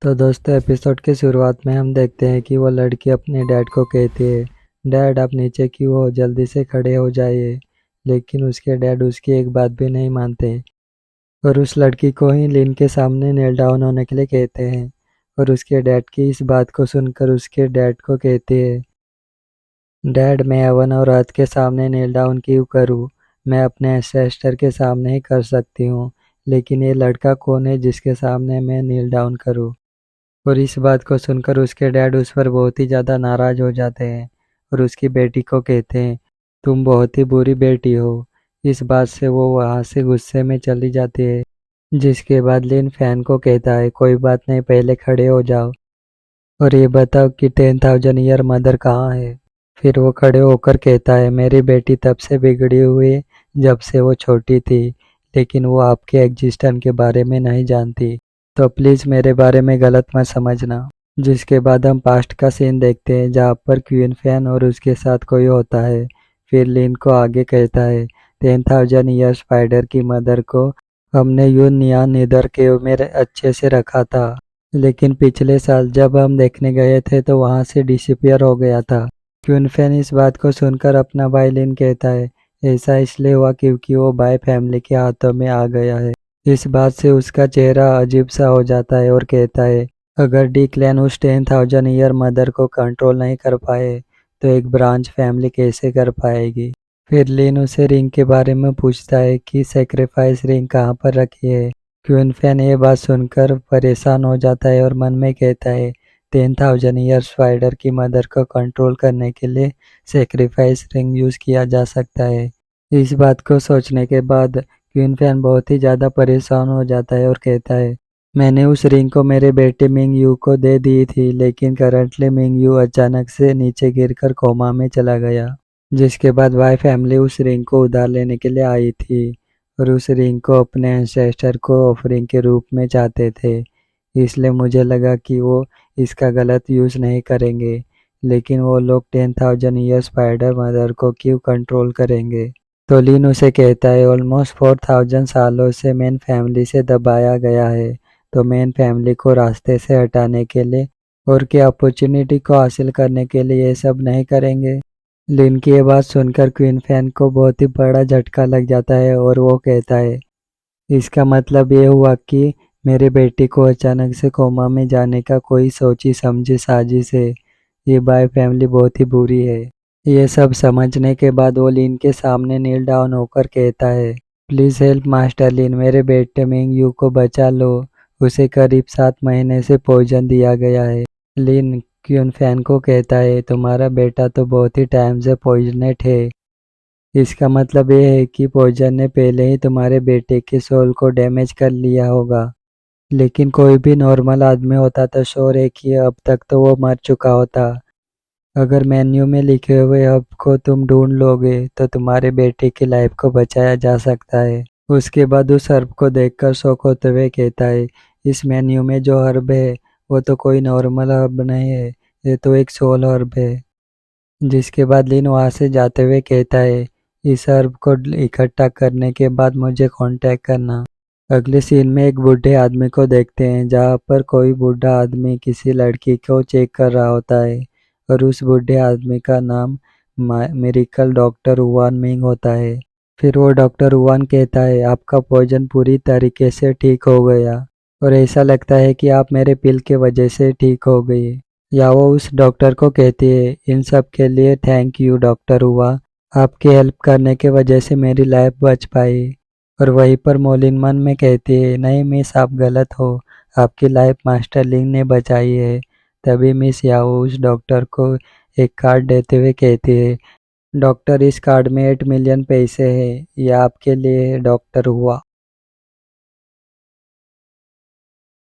तो दोस्तों एपिसोड की शुरुआत में हम देखते हैं कि वो लड़की अपने डैड को कहती है, डैड आप नीचे क्यों हो, जल्दी से खड़े हो जाइए। लेकिन उसके डैड उसकी एक बात भी नहीं मानते और उस लड़की को ही लिन के सामने नेल डाउन होने के लिए कहते हैं। और उसके डैड की इस बात को सुनकर उसके डैड को कहती है, डैड मैं अवन और अर्थ के सामने नेल डाउन क्यों करूँ, मैं अपने एंसेस्टर के सामने ही कर सकती हूँ, लेकिन ये लड़का कौन है जिसके सामने मैं नील डाउन करूँ। और इस बात को सुनकर उसके डैड उस पर बहुत ही ज़्यादा नाराज़ हो जाते हैं और उसकी बेटी को कहते हैं, तुम बहुत ही बुरी बेटी हो। इस बात से वो वहाँ से गुस्से में चली जाती है। जिसके बाद लिन फैन को कहता है, कोई बात नहीं, पहले खड़े हो जाओ और ये बताओ कि 10,000 ईयर मदर कहाँ है। फिर वो खड़े होकर कहता है, मेरी बेटी तब से बिगड़ी हुई है जब से वो छोटी थी, लेकिन वो आपके एग्जिस्टेंस के बारे में नहीं जानती, तो प्लीज़ मेरे बारे में गलत मत समझना। जिसके बाद हम पास्ट का सीन देखते हैं जहाँ पर क्वीन फैन और उसके साथ कोई होता है। फिर लिन को आगे कहता है, 10,000 ईयर स्पाइडर की मदर को हमने यूनियन नीदर के में अच्छे से रखा था, लेकिन पिछले साल जब हम देखने गए थे तो वहाँ से डिसअपियर हो गया था। क्वीन फैन इस बात को सुनकर अपना भाई लिन कहता है, ऐसा इसलिए हुआ क्योंकि वो बाय फैमिली के हाथों में आ गया है। इस बात से उसका चेहरा अजीब सा हो जाता है और कहता है, अगर डी क्लैन उस 10,000 ईयर मदर को कंट्रोल नहीं कर पाए तो एक ब्रांच फैमिली कैसे कर पाएगी। फिर लिन उसे रिंग के बारे में पूछता है कि सेक्रीफाइस रिंग कहाँ पर रखी है। क्वीन फैन ये बात सुनकर परेशान हो जाता है और मन में कहता है, 10,000 ईयर स्पाइडर की मदर को कंट्रोल करने के लिए सेक्रीफाइस रिंग यूज़ किया जा सकता है। इस बात को सोचने के बाद क्वीन फैन बहुत ही ज़्यादा परेशान हो जाता है और कहता है, मैंने उस रिंग को मेरे बेटे मिंग यू को दे दी थी, लेकिन करंटली मिंग यू अचानक से नीचे गिरकर कोमा में चला गया। जिसके बाद वाई फैमिली उस रिंग को उधार लेने के लिए आई थी और उस रिंग को अपने एंसेस्टर को ऑफरिंग के रूप में चाहते थे। इसलिए मुझे लगा कि वो इसका गलत यूज़ नहीं करेंगे, लेकिन वो लोग 10,000 ईयर स्पाइडर मदर को क्यों कंट्रोल करेंगे। तो लिन उसे कहता है, ऑलमोस्ट 4,000 सालों से मेन फैमिली से दबाया गया है, तो मेन फैमिली को रास्ते से हटाने के लिए और क्या अपॉर्चुनिटी को हासिल करने के लिए ये सब नहीं करेंगे। लिन की ये बात सुनकर क्वीन फैन को बहुत ही बड़ा झटका लग जाता है और वो कहता है, इसका मतलब ये हुआ कि मेरे बेटे को अचानक से कोमा में जाने का कोई सोची समझी साजिश है। ये बाय फैमिली बहुत ही बुरी है। ये सब समझने के बाद वो लिन के सामने नील डाउन होकर कहता है, प्लीज़ हेल्प मास्टर लिन, मेरे बेटे मिंग यू को बचा लो, उसे करीब 7 महीने से पॉइजन दिया गया है। लिन क्यून फैन को कहता है, तुम्हारा बेटा तो बहुत ही टाइम से पॉइजनेट है, इसका मतलब ये है कि पॉइजन ने पहले ही तुम्हारे बेटे के सोल को डैमेज कर लिया होगा। लेकिन कोई भी नॉर्मल आदमी होता तो श्योर है कि अब तक तो वो मर चुका होता। अगर मेन्यू में लिखे हुए हब को तुम ढूंढ लोगे तो तुम्हारे बेटे की लाइफ को बचाया जा सकता है। उसके बाद उस हर्ब को देखकर शौक होते हुए कहता है, इस मेन्यू में जो हर्ब है वो तो कोई नॉर्मल हर्ब नहीं है, ये तो एक सोल हर्ब है। जिसके बाद लिन वहाँ से जाते हुए कहता है, इस हर्ब को इकट्ठा करने के बाद मुझे कांटेक्ट करना। अगले सीन में एक बूढ़े आदमी को देखते हैं जहाँ पर कोई बूढ़ा आदमी किसी लड़की को चेक कर रहा होता है और उस बूढ़े आदमी का नाम मिरेकल डॉक्टर हुआन मिंग होता है। फिर वो डॉक्टर हुआन कहता है, आपका पॉइजन पूरी तरीके से ठीक हो गया और ऐसा लगता है कि आप मेरे पिल के वजह से ठीक हो गई। या वो उस डॉक्टर को कहती है, इन सब के लिए थैंक यू डॉक्टर हुआ, आपकी हेल्प करने के वजह से मेरी लाइफ बच पाई। और वहीं पर मोलिन मन में कहती है, नहीं मिस आप गलत हो, आपकी लाइफ मास्टर लिंग ने बचाई है। तभी मिस याओ उस डॉक्टर को एक कार्ड देते हुए कहती है, डॉक्टर इस कार्ड में 8 मिलियन पैसे हैं, ये आपके लिए है डॉक्टर हुआ।